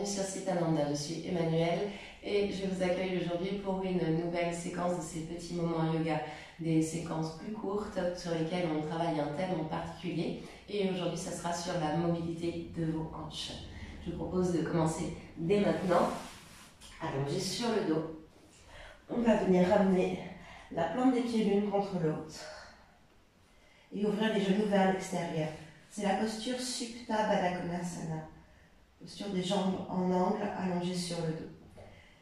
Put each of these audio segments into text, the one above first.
sur Sitananda, je suis Emmanuelle et je vous accueille aujourd'hui pour une nouvelle séquence de ces petits moments yoga, des séquences plus courtes sur lesquelles on travaille un thème en particulier. Et aujourd'hui, ça sera sur la mobilité de vos hanches. Je vous propose de commencer dès maintenant, allongé sur le dos. On va venir ramener la plante des pieds l'une contre l'autre et ouvrir les genoux vers l'extérieur. C'est la posture Supta Baddha Konasana, posture des jambes en angle allongées sur le dos.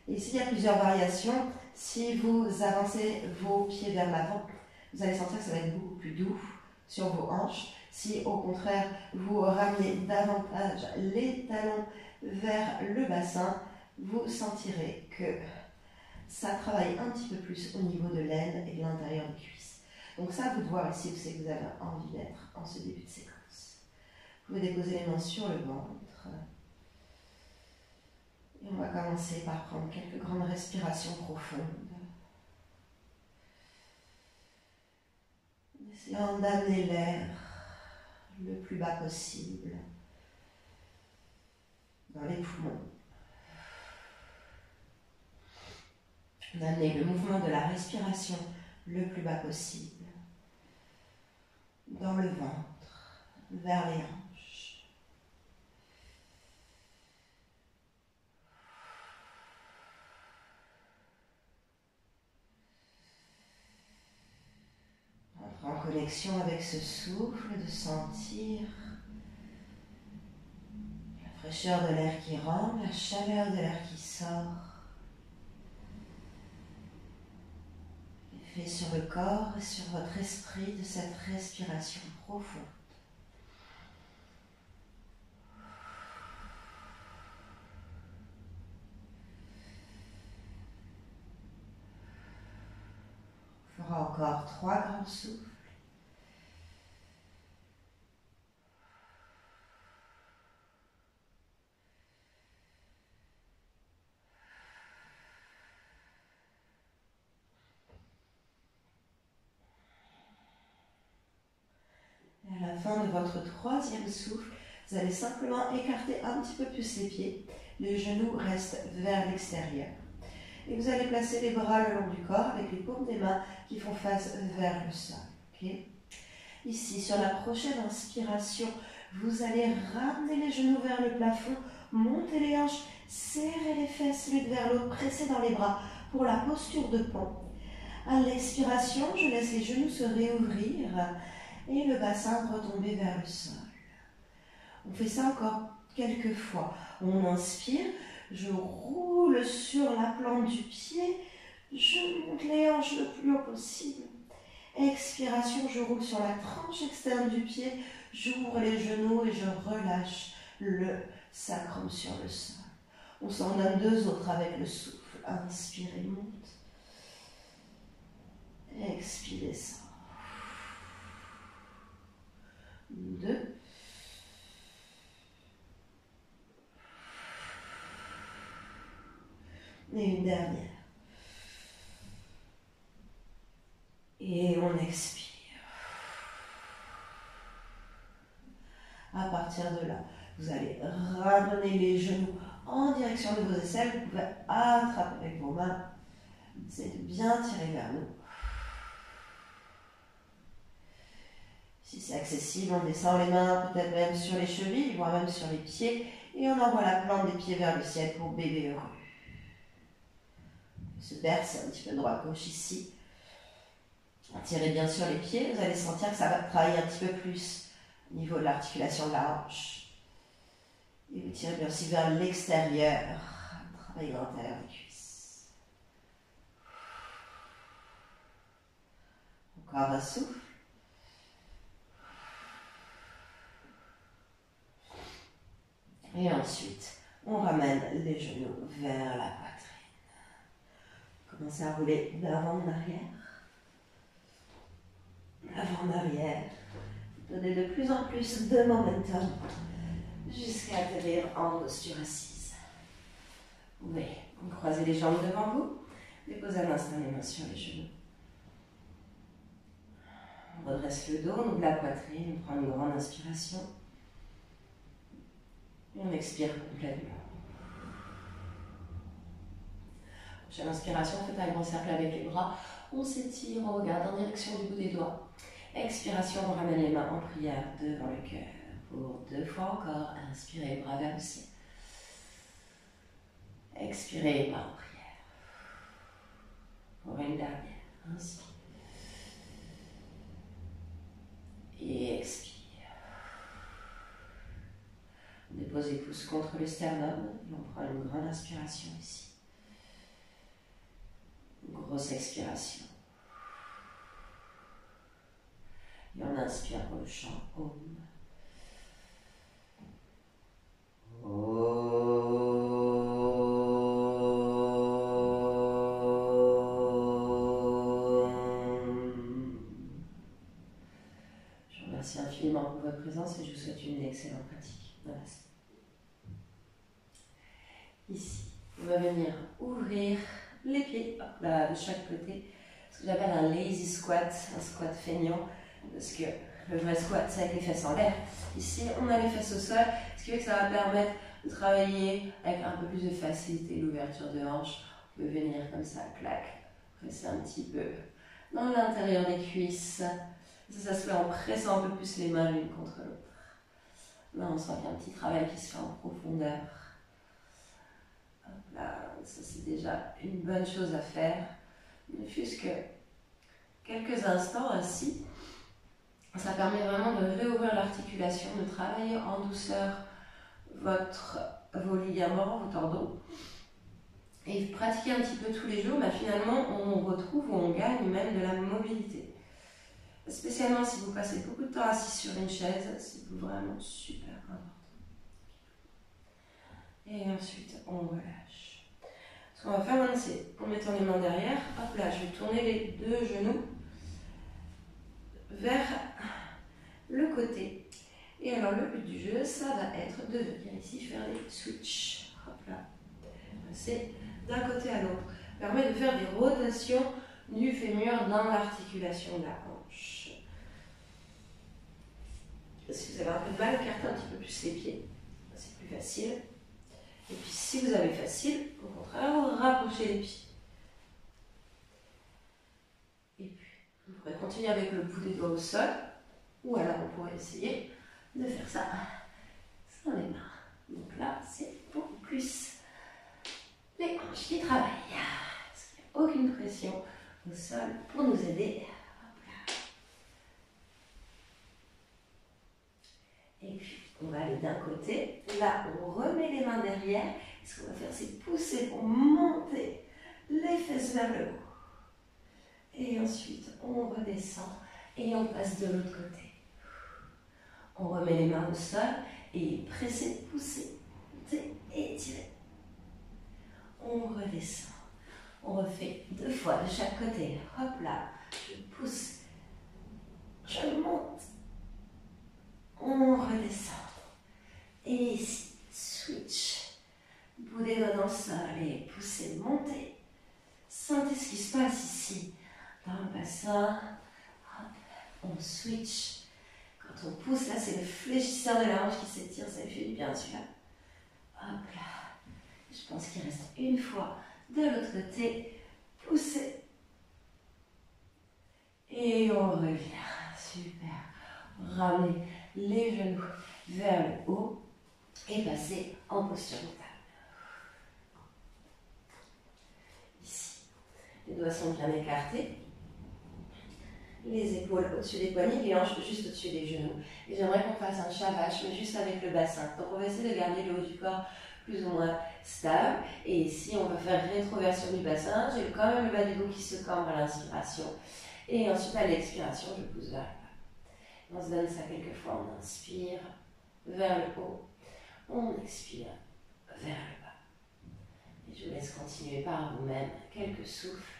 Et ici, il y a plusieurs variations. Si vous avancez vos pieds vers l'avant, vous allez sentir que ça va être beaucoup plus doux sur vos hanches. Si au contraire, vous ramenez davantage les talons vers le bassin, vous sentirez que ça travaille un petit peu plus au niveau de l'aine et de l'intérieur des cuisses. Donc ça, à vous de voir ici où c'est que vous avez envie d'être en ce début de séquence. Vous pouvez déposer les mains sur le ventre. Et on va commencer par prendre quelques grandes respirations profondes. En essayant d'amener l'air le plus bas possible dans les poumons. D'amener le mouvement de la respiration le plus bas possible dans le ventre, vers les hanches. Entre en connexion avec ce souffle, de sentir la fraîcheur de l'air qui rentre, la chaleur de l'air qui sort. L'effet sur le corps et sur votre esprit de cette respiration profonde. On fera encore 3 grands souffles. Et à la fin de votre 3e souffle, vous allez simplement écarter un petit peu plus les pieds. Les genoux restent vers l'extérieur. Et vous allez placer les bras le long du corps avec les paumes des mains qui font face vers le sol. Okay. Ici, sur la prochaine inspiration, vous allez ramener les genoux vers le plafond, monter les hanches, serrer les fesses l'une vers l'autre, presser dans les bras pour la posture de pont. À l'expiration, je laisse les genoux se réouvrir et le bassin retomber vers le sol. On fait ça encore quelques fois. On inspire, je roule sur la plante du pied, je monte les hanches le plus haut possible. Expiration, je roule sur la tranche externe du pied, j'ouvre les genoux et je relâche le sacrum sur le sol. On s'en donne 2 autres avec le souffle. Inspirez, monte. Expirez, ça. 2. Et une dernière. Et on expire. À partir de là, vous allez ramener les genoux en direction de vos aisselles. Vous pouvez attraper avec vos mains. Essayez de bien tirer vers nous. Si c'est accessible, on descend les mains peut-être même sur les chevilles, voire même sur les pieds. Et on envoie la plante des pieds vers le ciel pour bébé heureux. Se berce un petit peu droite-gauche ici. Tirez bien sur les pieds, vous allez sentir que ça va travailler un petit peu plus au niveau de l'articulation de la hanche. Et vous tirez bien aussi vers l'extérieur, travaillez l'intérieur des cuisses. Encore un souffle. Et ensuite, on ramène les genoux vers la poitrine. Commencez à rouler d'avant en arrière. Avant en arrière. Donnez de plus en plus de momentum jusqu'à atterrir en posture assise. Vous pouvez croiser les jambes devant vous. Déposez un instant les mains sur les genoux. On redresse le dos, on ouvre la poitrine, on prend une grande inspiration. Et on expire complètement. Prochaine inspiration, faites un grand cercle avec les bras. On s'étire, on regarde en direction du bout des doigts. Expiration, on ramène les mains en prière devant le cœur. Pour 2 fois encore, inspirez, bras vers le ciel. Expirez, bras en prière. Pour une dernière, inspire. Et expire. On dépose les pouces contre le sternum et on prend une grande inspiration ici. Une grosse expiration. Et on inspire pour le chant Om. Je vous remercie infiniment pour votre présence et je vous souhaite une excellente pratique. Namaste. Ici, on va venir ouvrir les pieds de chaque côté. Ce que j'appelle un lazy squat, un squat feignant. Parce que le vrai squat, c'est avec les fesses en l'air. Ici, on a les fesses au sol, ce qui fait que ça va permettre de travailler avec un peu plus de facilité l'ouverture de hanches. On peut venir comme ça, clac, presser un petit peu dans l'intérieur des cuisses. Ça se fait en pressant un peu plus les mains l'une contre l'autre. Là, on sent qu'il y a un petit travail qui se fait en profondeur. Hop là, ça c'est déjà une bonne chose à faire. Ne fût-ce que quelques instants ainsi. Ça permet vraiment de réouvrir l'articulation, de travailler en douceur vos ligaments, vos tendons. Et pratiquer un petit peu tous les jours, finalement, on retrouve ou on gagne même de la mobilité. Spécialement si vous passez beaucoup de temps assis sur une chaise, c'est vraiment super important. Et ensuite, on relâche. Ce qu'on va faire maintenant, c'est en mettant les mains derrière, hop là, je vais tourner les 2 genoux vers le côté. Et alors le but du jeu, ça va être de venir ici faire des switches. Hop là. Passer d'un côté à l'autre. Permet de faire des rotations du fémur dans l'articulation de la hanche. Si vous avez un peu de mal, écartez un petit peu plus les pieds. C'est plus facile. Et puis si vous avez facile, au contraire, vous rapprochez les pieds. Et puis, vous pourrez continuer avec le bout des doigts au sol. Ou alors on pourrait essayer de faire ça sans les mains. Donc là, c'est beaucoup plus les hanches qui travaillent. Parce qu'il n'y a aucune pression au sol pour nous aider. Hop là. Et puis, on va aller d'un côté. Là, on remet les mains derrière. Et ce qu'on va faire, c'est pousser pour monter les fesses vers le haut. Et ensuite, on redescend et on passe de l'autre côté. On remet les mains au sol et pressez, poussez, montez et étirez. On redescend. On refait 2 fois de chaque côté. Hop là, je pousse, je monte. On redescend. Et ici, switch. Bout des doigts dans le sol et poussez, montez. Sentez ce qui se passe ici. Dans le bassin. Hop, on switch. Quand on pousse, là, c'est le fléchisseur de la hanche qui s'étire. Ça lui fait du bien, celui-là. Hop là. Je pense qu'il reste une fois de l'autre côté. Poussez. Et on revient. Super. Ramenez les genoux vers le haut et passez en posture de table. Ici, les doigts sont bien écartés. Les épaules au-dessus des poignets, les hanches juste au-dessus des genoux. Et j'aimerais qu'on fasse un shavash, mais juste avec le bassin. Donc on va essayer de garder le haut du corps plus ou moins stable. Et ici, on va faire rétroversion du bassin. J'ai quand même le bas du dos qui se cambre à l'inspiration. Et ensuite, à l'expiration, je pousse vers le bas. On se donne ça quelques fois. On inspire vers le haut. On expire vers le bas. Et je vous laisse continuer par vous-même quelques souffles.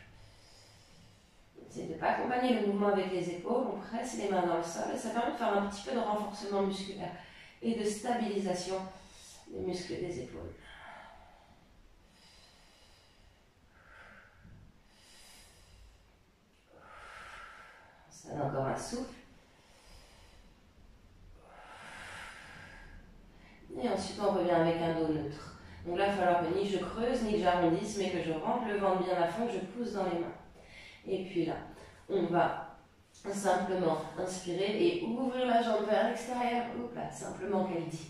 C'est de ne pas accompagner le mouvement avec les épaules, on presse les mains dans le sol et ça permet de faire un petit peu de renforcement musculaire et de stabilisation des muscles des épaules. On se donne encore un souffle. Et ensuite on revient avec un dos neutre. Donc là, il va falloir que ni je creuse, ni que j'arrondisse, mais que je rentre le ventre bien à fond, que je pousse dans les mains. Et puis là, on va simplement inspirer et ouvrir la jambe vers l'extérieur. Hop là, simplement qu'elle dit.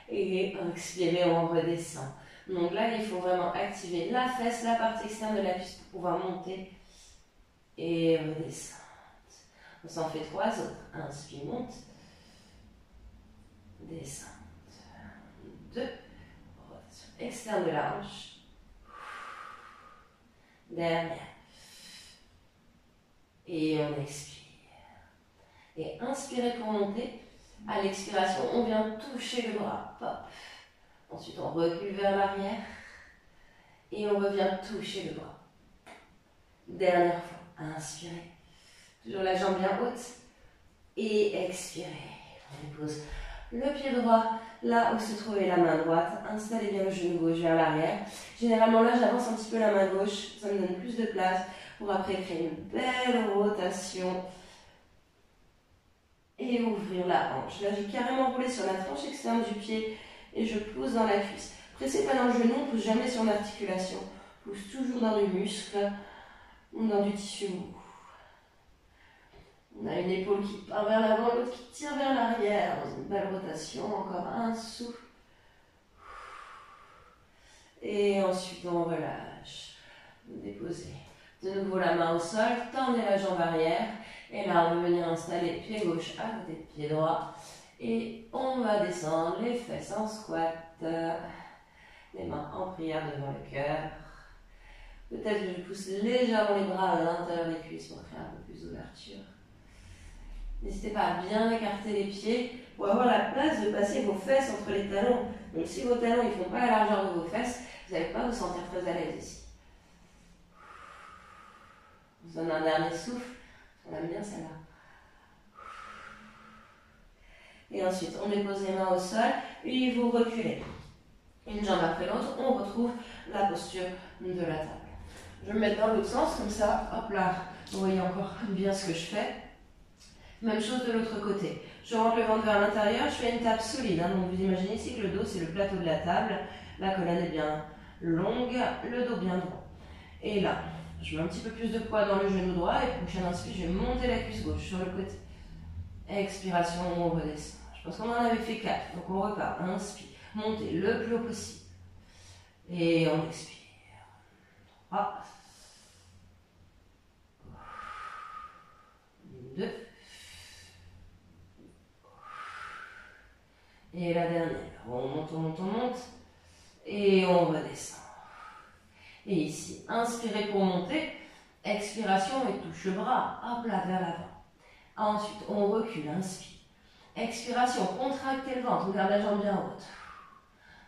Et expirer, on redescend. Donc là, il faut vraiment activer la fesse, la partie externe de la cuisse pour pouvoir monter et redescendre. On s'en fait 3 autres. Inspire, monte, descend. 2, rotation externe de la hanche. Dernière. Et on expire. Et inspirez pour monter. À l'expiration, on vient toucher le bras. Pop. Ensuite, on recule vers l'arrière. Et on revient toucher le bras. Dernière fois. Inspirez. Toujours la jambe bien haute. Et expirez. On dépose le pied droit là où se trouvait la main droite. Installez bien le genou gauche vers l'arrière. Généralement, là, j'avance un petit peu la main gauche. Ça me donne plus de place pour après créer une belle rotation. Et ouvrir la hanche. Là, j'ai carrément roulé sur la tranche externe du pied et je pousse dans la cuisse. Pressez pas dans le genou, on ne pousse jamais sur l'articulation. Pousse toujours dans du muscle ou dans du tissu mou. On a une épaule qui part vers l'avant, l'autre qui tire vers l'arrière dans une belle rotation. Encore un souffle. Et ensuite, on relâche. Déposez de nouveau la main au sol, tendez la jambe arrière. Et là, on va venir installer pied gauche à côté de pied droit. Et on va descendre les fesses en squat. Les mains en prière devant le cœur. Peut-être que je pousse légèrement les bras à l'intérieur des cuisses pour créer un peu plus d'ouverture. N'hésitez pas à bien écarter les pieds pour avoir la place de passer vos fesses entre les talons. Donc si vos talons ne font pas la largeur de vos fesses, vous n'allez pas vous sentir très à l'aise ici. On se donne un dernier souffle. On aime bien celle-là. Et ensuite, on dépose les mains au sol, puis vous reculez. Une jambe après l'autre, on retrouve la posture de la table. Je vais me mettre dans l'autre sens, comme ça, hop là, vous voyez encore bien ce que je fais. Même chose de l'autre côté. Je rentre le ventre vers l'intérieur, je fais une table solide. Donc vous imaginez ici que le dos, c'est le plateau de la table. La colonne est bien longue, le dos bien droit. Et là, je mets un petit peu plus de poids dans le genou droit et prochaine inspire, je vais monter la cuisse gauche sur le côté. Expiration, on redescend. Je pense qu'on en avait fait 4, donc on repart. Inspire, montez le plus haut possible. Et on expire. 3, 2, et la dernière. On monte, on monte, on monte, et on redescend. Et ici, inspirez pour monter, expiration et touche le bras, hop là, vers l'avant. Ensuite, on recule, inspire. Expiration, contractez le ventre, on garde la jambe bien haute.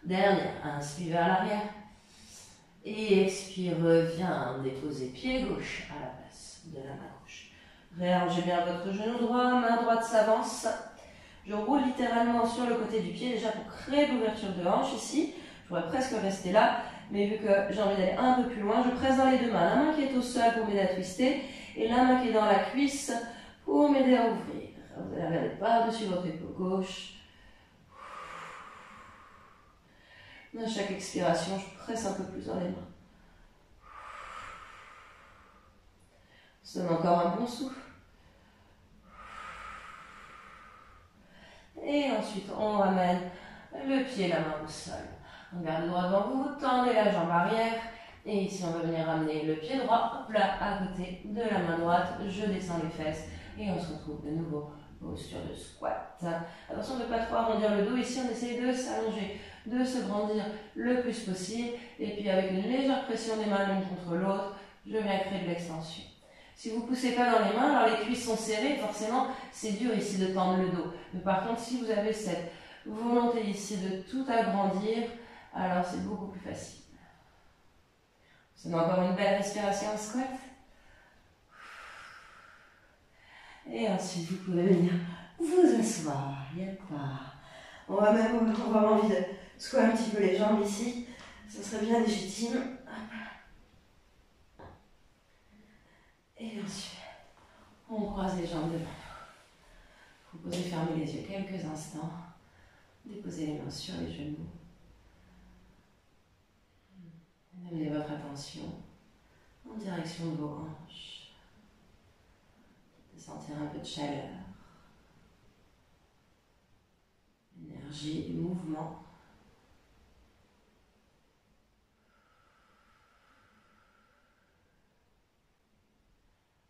Dernière, inspire vers l'arrière. Et expire, reviens, déposez pied gauche à la place de la main gauche. Réarrangez bien votre genou droit, main droite s'avance. Je roule littéralement sur le côté du pied déjà pour créer l'ouverture de hanche ici. Je pourrais presque rester là, mais vu que j'ai envie d'aller un peu plus loin, je presse dans les deux mains. La main qui est au sol pour m'aider à twister et la main qui est dans la cuisse pour m'aider à ouvrir. Vous allez regarder par-dessus votre épaule gauche. À chaque expiration, je presse un peu plus dans les mains. On se donne encore un bon souffle. Et ensuite, on ramène le pied et la main au sol. On garde le droit devant vous, tendez la jambe arrière. Et ici, on va venir ramener le pied droit, hop là, à côté de la main droite. Je descends les fesses et on se retrouve de nouveau posture de squat. Attention de ne pas trop arrondir le dos. Ici, on essaye de s'allonger, de se grandir le plus possible. Et puis, avec une légère pression des mains l'une contre l'autre, je viens créer de l'extension. Si vous ne poussez pas dans les mains, alors les cuisses sont serrées, forcément, c'est dur ici de tendre le dos. Mais par contre, si vous avez cette volonté ici de tout agrandir, alors c'est beaucoup plus facile. C'est encore une belle respiration en squat. Et ensuite, vous pouvez venir vous asseoir. Il n'y a pas. On va même avoir envie de secouer un petit peu les jambes ici. Ce serait bien légitime. Et ensuite, on croise les jambes devant nous. Vous pouvez fermer les yeux quelques instants. Déposez les mains sur les genoux. Amenez votre attention en direction de vos hanches. De sentir un peu de chaleur, énergie et mouvement.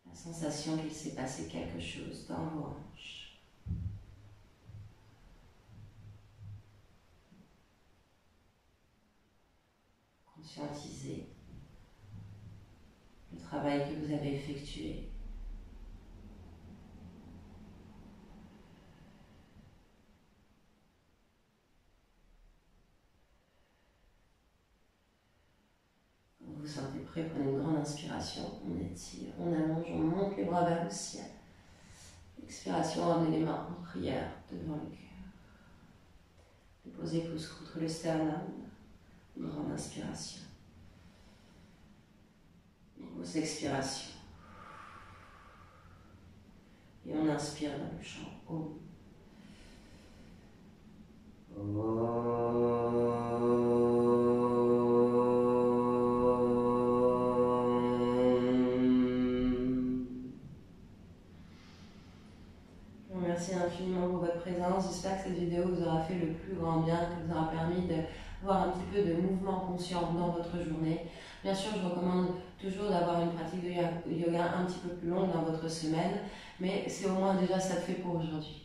La sensation qu'il s'est passé quelque chose dans vos hanches. Conscientisez le travail que vous avez effectué. Quand vous vous sentez prêt, prenez une grande inspiration, on étire, on allonge, on monte les bras vers le ciel. Expiration, ramenez les mains en prière devant le cœur. Déposez pouce contre le sternum, une grande inspiration. Grosse expiration. Et on inspire dans le chant Om. Je vous remercie infiniment pour votre présence. J'espère que cette vidéo vous aura fait le plus grand bien, que vous aura permis d'avoir un petit peu de mouvement conscient dans votre journée. Bien sûr, je recommande toujours d'avoir une pratique de yoga un petit peu plus longue dans votre semaine, mais c'est au moins déjà ça de fait pour aujourd'hui.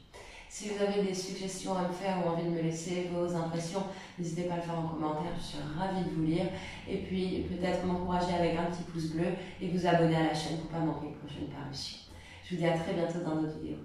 Si vous avez des suggestions à me faire ou envie de me laisser vos impressions, n'hésitez pas à le faire en commentaire, je suis ravie de vous lire. Et puis peut-être m'encourager avec un petit pouce bleu et vous abonner à la chaîne pour ne pas manquer une prochaine parution. Je vous dis à très bientôt dans d'autres vidéos.